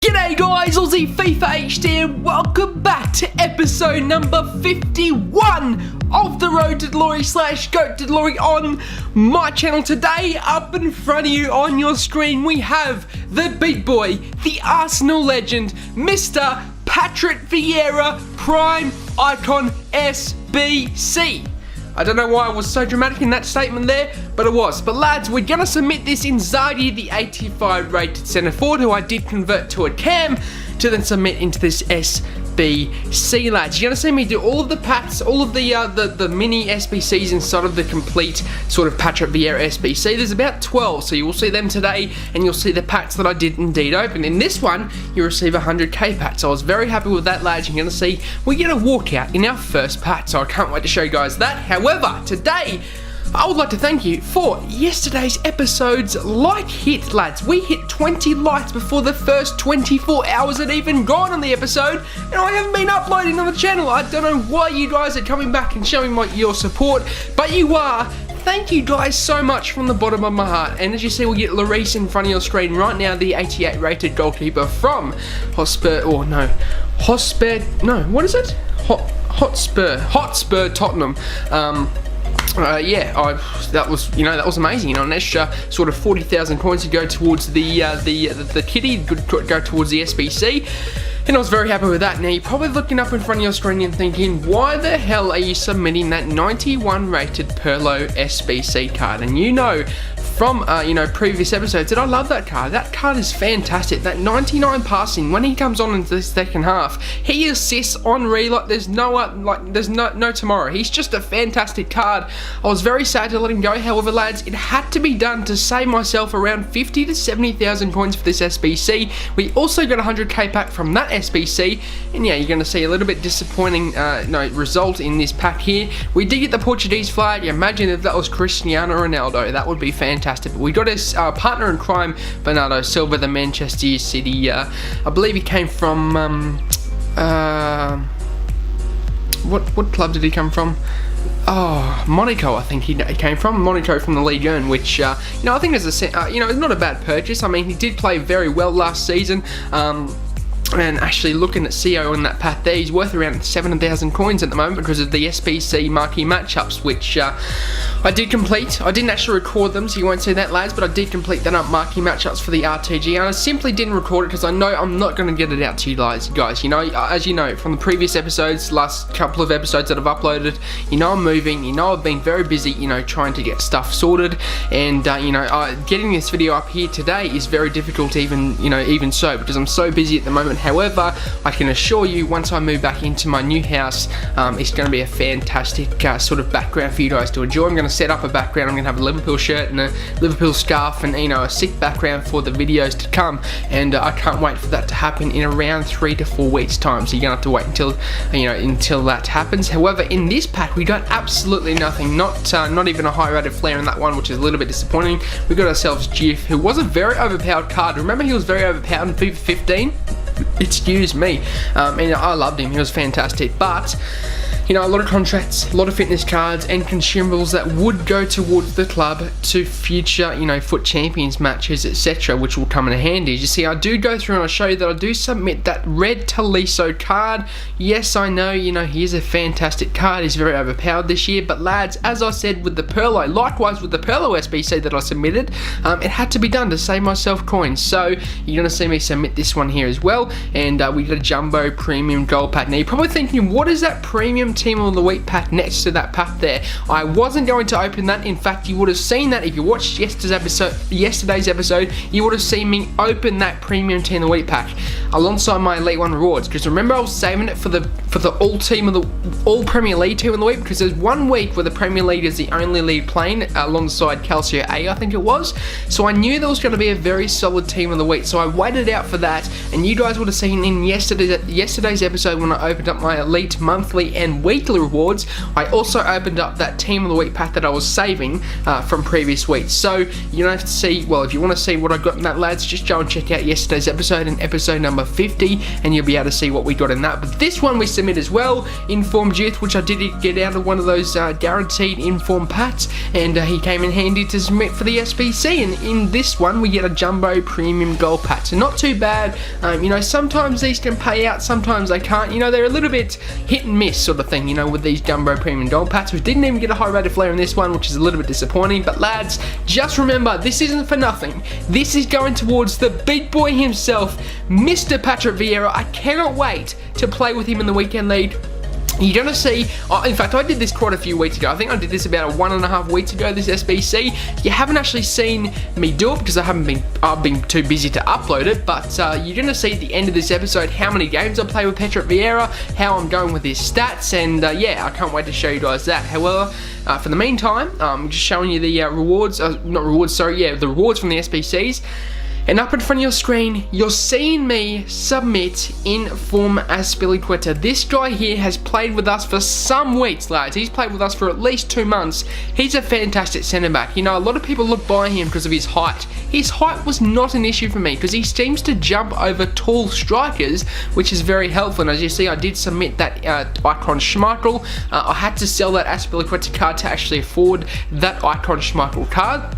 G'day guys, Aussie FIFA HD and welcome back to episode number 51 of the Road to Glory / Goat to Glory on my channel. Today, up in front of you on your screen, we have the big boy, the Arsenal legend, Mr. Patrick Vieira Prime Icon SBC. I don't know why I was so dramatic in that statement there, but it was. But lads, we're going to submit this in Zaidi, the 85 rated centre forward, who I did convert to a cam, to then submit into this SBC, lads. You're going to see me do all of the packs, all of the mini SBCs inside of the complete sort of Patrick Vieira SBC. There's about 12, so you will see them today, and you'll see the packs that I did indeed open. In this one, you receive 100k pack, so I was very happy with that, lads. You're going to see we get a walkout in our first pack, so I can't wait to show you guys that. However, today, I would like to thank you for yesterday's episode's like hit, lads. We hit 20 likes before the first 24 hours had even gone on the episode, and I haven't been uploading on the channel. I don't know why you guys are coming back and showing your support, but you are. Thank you guys so much from the bottom of my heart. And as you see, we get Lloris in front of your screen right now, the 88 rated goalkeeper from Hotspur Tottenham. That was amazing. An extra sort of 40,000 coins to go towards the kitty, go towards the SBC. And I was very happy with that. Now, you're probably looking up in front of your screen and thinking, why the hell are you submitting that 91 rated Perlo SBC card? And you know from previous episodes that I love that card. That card is fantastic. That 99 passing, when he comes on into the second half, he assists on like there's no tomorrow. He's just a fantastic card. I was very sad to let him go. However, lads, it had to be done to save myself around 50 to 70,000 coins for this SBC. We also got a 100k pack from that SBC, and yeah, you're going to see a little bit disappointing result in this pack here. We did get the Portuguese flag. Imagine if that was Cristiano Ronaldo. That would be fantastic. But we got his partner in crime, Bernardo Silva, the Manchester City. I believe he came from what club did he come from? Oh, Monaco, I think he came from. Monaco from the Ligue 1, which, I think is not a bad purchase. I mean, he did play very well last season. And actually looking at CO in that pack there, he's worth around 7,000 coins at the moment because of the SBC marquee matchups, which I did complete. I didn't actually record them, so you won't see that, lads, but I did complete that marquee matchups for the RTG, and I simply didn't record it because I know I'm not going to get it out to you guys. As you know, from the previous episodes, last couple of episodes that I've uploaded, I'm moving, I've been very busy, trying to get stuff sorted, and, getting this video up here today is very difficult even so, because I'm so busy at the moment. However, I can assure you, once I move back into my new house, it's going to be a fantastic sort of background for you guys to enjoy. I'm going to set up a background. I'm going to have a Liverpool shirt and a Liverpool scarf and, a sick background for the videos to come. And I can't wait for that to happen in around 3 to 4 weeks' time. So you're going to have to wait until that happens. However, in this pack, we got absolutely nothing. Not even a high rated flare in that one, which is a little bit disappointing. We got ourselves Jif, who was a very overpowered card. Remember, he was very overpowered in FIFA 15? Excuse me, and I loved him. He was fantastic, but a lot of contracts, a lot of fitness cards and consumables that would go towards the club to future, FUT Champions matches, etc., which will come in handy. As you see, I do go through and I show you that I do submit that red Tolisso card. Yes, I know, he is a fantastic card. He's very overpowered this year, but lads, as I said with the Perlo, likewise with the Perlo SBC that I submitted, it had to be done to save myself coins. So you're going to see me submit this one here as well, and we got a Jumbo Premium Gold Pack. Now you're probably thinking, what is that Premium Team of the Week pack next to that pack there? I wasn't going to open that. In fact, you would have seen that if you watched yesterday's episode, you would have seen me open that Premium Team of the Week pack alongside my Elite 1 rewards, because remember, I was saving it for the all Premier League Team of the Week, because there's 1 week where the Premier League is the only league playing alongside Calcio A, I think it was. So I knew there was going to be a very solid Team of the Week, so I waited out for that, and you guys would have seen in yesterday's episode when I opened up my Elite monthly and weekly rewards, I also opened up that Team of the Week pack that I was saving from previous weeks. So you don't have to see, well, if you want to see what I got in that, lads, just go and check out yesterday's episode and episode number number 50, and you'll be able to see what we got in that. But this one we submit as well, Informed Youth, which I did get out of one of those guaranteed informed packs, and he came in handy to submit for the SBC. And in this one we get a Jumbo Premium Gold Pack, so not too bad. You know, sometimes these can pay out, sometimes they can't. You know, they're a little bit hit and miss sort of thing, you know, with these Jumbo Premium Gold Packs. We didn't even get a high rated flare in this one, which is a little bit disappointing. But lads, just remember, this isn't for nothing. This is going towards the big boy himself, Mr. Patrick Vieira. I cannot wait to play with him in the weekend league. You're going to see, in fact I did this quite a few weeks ago. I think I did this about 1.5 weeks ago, this SBC. You haven't actually seen me do it because I've been too busy to upload it, but you're going to see at the end of this episode how many games I play with Patrick Vieira, how I'm going with his stats, and yeah, I can't wait to show you guys that. However, for the meantime, I'm just showing you the rewards, the rewards from the SBCs. And up in front of your screen, you're seeing me submit Inform Azpilicueta. This guy here has played with us for some weeks, lads. He's played with us for at least 2 months. He's a fantastic centre-back. You know, a lot of people look by him because of his height. His height was not an issue for me because he seems to jump over tall strikers, which is very helpful. And as you see, I did submit that Icon Schmeichel. I had to sell that Azpilicueta card to actually afford that Icon Schmeichel card.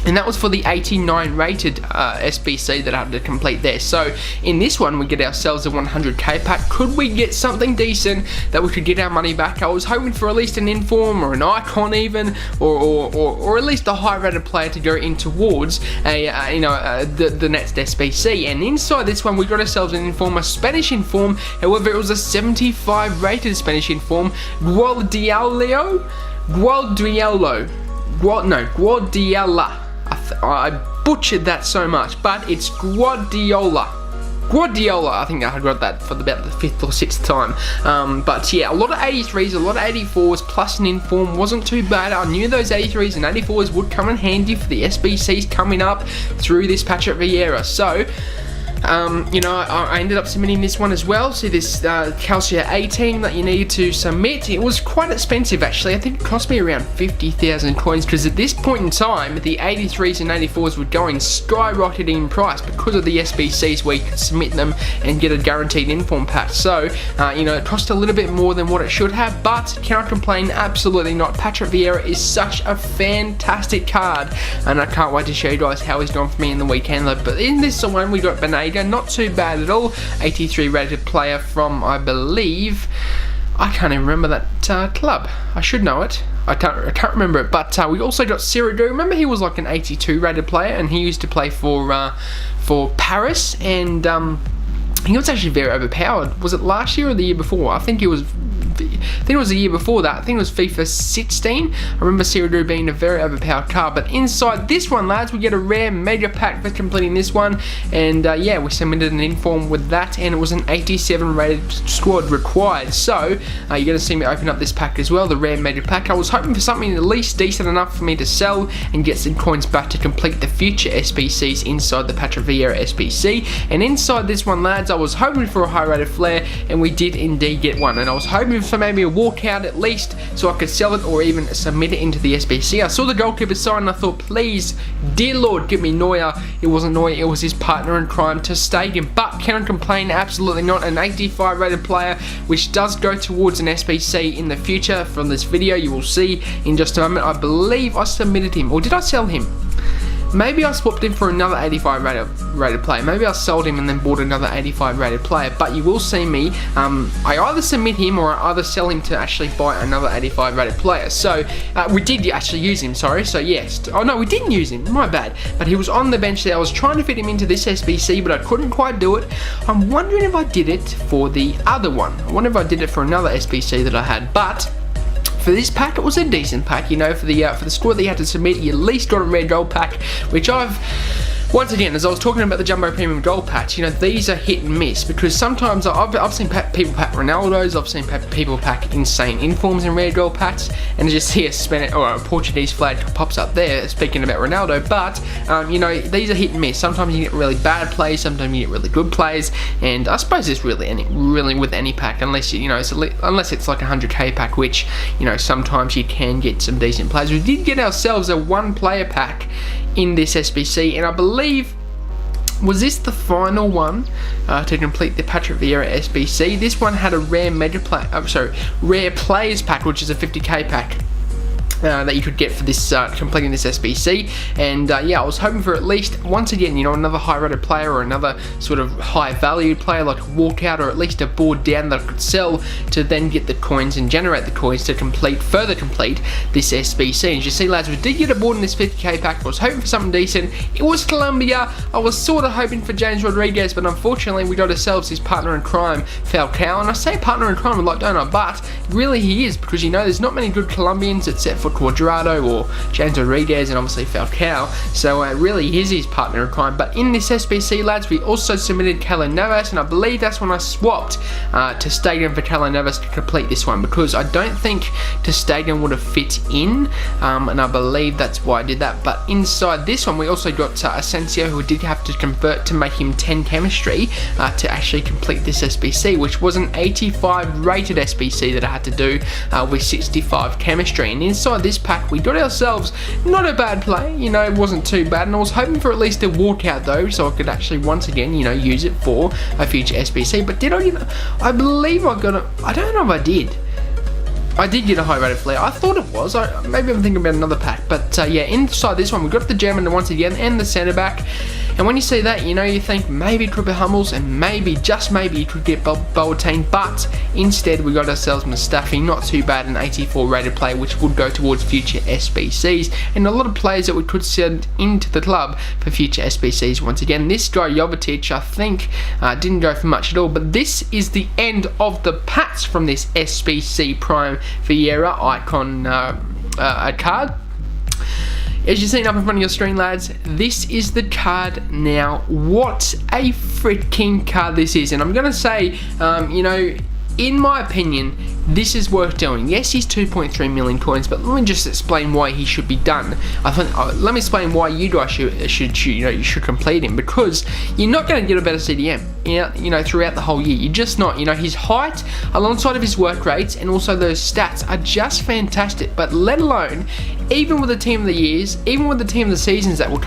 And that was for the 89 rated SBC that I had to complete there. So in this one we get ourselves a 100k pack. Could we get something decent that we could get our money back? I was hoping for at least an Inform or an Icon even, or at least a high rated player to go in towards the next SBC. And inside this one we got ourselves an Inform, a Spanish Inform. However, it was a 75 rated Spanish Inform, Guardiola. I butchered that so much, but it's Guardiola, I think I got that for about the 5th or 6th time. But yeah, a lot of 83s, a lot of 84s, plus an Inform wasn't too bad. I knew those 83s and 84s would come in handy for the SBCs coming up through this Patrick Vieira. So you know, I ended up submitting this one as well. See this Calcia 18 that you need to submit. It was quite expensive actually. I think it cost me around 50,000 coins because at this point in time the 83s and 84s were going skyrocketing in price because of the SBCs where you could submit them and get a guaranteed Inform pack. So you know, it cost a little bit more than what it should have, but can I complain? Absolutely not. Patrick Vieira is such a fantastic card, and I can't wait to show you guys how he's gone for me in the weekend. But in this one we got Benega. Not too bad at all. 83 rated player from, I believe, I can't even remember that club. I should know it. I can't remember it. But we also got Cyril. Remember, he was like an 82 rated player, and he used to play for Paris, and he was actually very overpowered. Was it last year or the year before? I think it was the year before that. I think it was FIFA 16. I remember Cyril being a very overpowered card. But inside this one, lads, we get a rare mega pack for completing this one. And yeah, we submitted an Inform with that, and it was an 87 rated squad required. So you're going to see me open up this pack as well, the rare mega pack. I was hoping for something at least decent enough for me to sell and get some coins back to complete the future SBCs inside the Patrick Vieira SBC. And inside this one, lads, I was hoping for a high rated flare, and we did indeed get one. And I was hoping for maybe a walkout at least so I could sell it or even submit it into the SBC. I saw the goalkeeper sign and I thought, please, dear Lord, give me Neuer. It wasn't Neuer, it was his partner in crime ter Stegen. But can I complain? Absolutely not. An 85 rated player, which does go towards an SBC in the future. From this video you will see in just a moment. I believe I submitted him, or did I sell him? Maybe I swapped him for another 85 rated player. Maybe I sold him and then bought another 85 rated player. But you will see me, I either submit him or I either sell him to actually buy another 85 rated player. So we did actually use him, sorry. So yes, oh no, we didn't use him, my bad. But he was on the bench there. I was trying to fit him into this SBC, but I couldn't quite do it. I'm wondering if I did it for the other one. I wonder if I did it for another SBC that I had. But for this pack, it was a decent pack. You know, for the score that you had to submit, you at least got a rare gold pack, which once again, as I was talking about the Jumbo Premium Gold Packs, you know, these are hit and miss because sometimes I've seen people pack Ronaldo's, I've seen people pack insane Informs and rare gold packs, and just see a Portuguese flag pops up there, speaking about Ronaldo, but, you know, these are hit and miss. Sometimes you get really bad players, sometimes you get really good players, and I suppose it's really with any pack, unless, you know, unless it's like a 100k pack, which, you know, sometimes you can get some decent players. We did get ourselves a one player pack in this SBC, and I believe Was this the final one to complete the Patrick Vieira SBC? This one had a rare rare players pack, which is a 50k pack. That you could get for this completing this SBC, and yeah, I was hoping for at least, once again, you know, another high rated player or another sort of high valued player like a walkout, or at least a board down that I could sell to then get the coins and generate the coins to further complete this SBC. And as you see, lads, we did get a board in this 50k pack. I was hoping for something decent. It was Colombia. I was sort of hoping for James Rodriguez, but unfortunately we got ourselves his partner in crime, Thankyou. And I say partner in crime a lot, don't I? But really he is, because you know there's not many good Colombians except for Cuadrado or James Rodriguez and obviously Thankyou, so really he is his partner in crime. But in this SBC, lads, we also submitted Keylor Navas, and I believe that's when I swapped to Stadium for Keylor Navas to complete this one, because I don't think to Stadium would have fit in, and I believe that's why I did that. But inside this one we also got Asensio, who did have to convert to make him 10 chemistry to actually complete this SBC, which was an 85 rated SBC that I had to do with 65 chemistry. And inside this pack we got ourselves not a bad play, you know, it wasn't too bad, and I was hoping for at least a walkout though, so I could actually once again, you know, use it for a future SBC. But did I get I believe I got I don't know if I did. I did get a high rated flare. I thought it was. Maybe I'm thinking about another pack. But yeah, inside this one, we got the German once again and the centre back. And when you see that, you know, you think maybe it could be Hummels, and maybe, just maybe, you could get Boateng. But instead, we got ourselves Mustafi. Not too bad, an 84 rated player, which would go towards future SBCs. And a lot of players that we could send into the club for future SBCs once again. This guy, Jovetic, I think, didn't go for much at all. But this is the end of the packs from this SBC Prime Vieira icon card. As you've seen up in front of your screen, lads, this is the card now. What a freaking card this is. And I'm going to say, you know, in my opinion, this is worth doing. Yes, he's 2.3 million coins, but let me just explain why he should be done. Let me explain why you guys should complete him, because you're not going to get a better CDM, you know, throughout the whole year. You're just not. You know, his height, alongside of his work rates, and also those stats are just fantastic. But let alone, even with the team of the years, even with the team of the seasons that will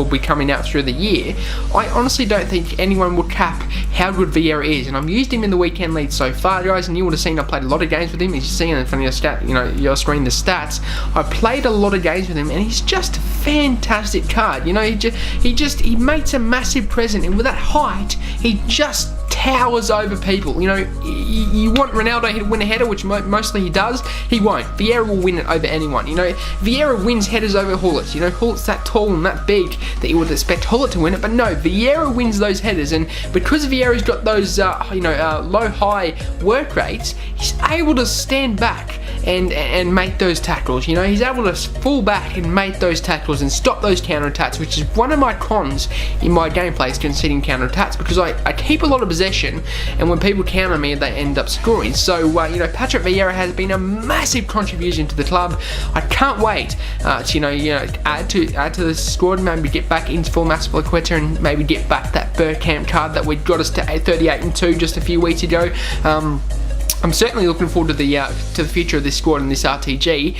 be coming out through the year, I honestly don't think anyone will cap how good Vieira is. And I've used him in the weekend league so far, guys, and you would have seen I played a lot of games with him. As you see in front of your screen, the stats. I played a lot of games with him, and he's just a fantastic card. You know, he makes a massive presence, and with that height, he just towers over people. You know, you want Ronaldo to win a header, which mostly he does. He won't. Vieira will win it over anyone. You know, Vieira wins headers over Hullet. You know, Hullet's that tall and that big that you would expect Hullet to win it, but no, Vieira wins those headers, and because Vieira's got those low-high work rates, he's able to stand back and make those tackles. You know, he's able to fall back and make those tackles and stop those counter-attacks, which is one of my cons in my gameplay, is conceding counter-attacks, because I keep a lot of possession, and when people counter me, they end up scoring. So, you know, Patrick Vieira has been a massive contribution to the club. I can't wait to add to the squad, maybe get back into full Max Flaqueta, and maybe get back that Bergkamp card that we got us to 38-2 just a few weeks ago. I'm certainly looking forward to the future of this squad and this RTG.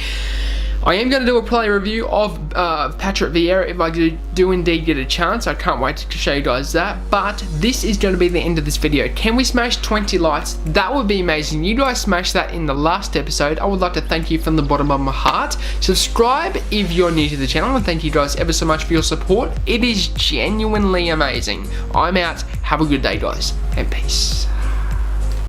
I am going to do a play review of Patrick Vieira if I do indeed get a chance. I can't wait to show you guys that. But this is going to be the end of this video. Can we smash 20 likes? That would be amazing. You guys smashed that in the last episode. I would like to thank you from the bottom of my heart. Subscribe if you're new to the channel, and thank you guys ever so much for your support. It is genuinely amazing. I'm out. Have a good day, guys, and peace.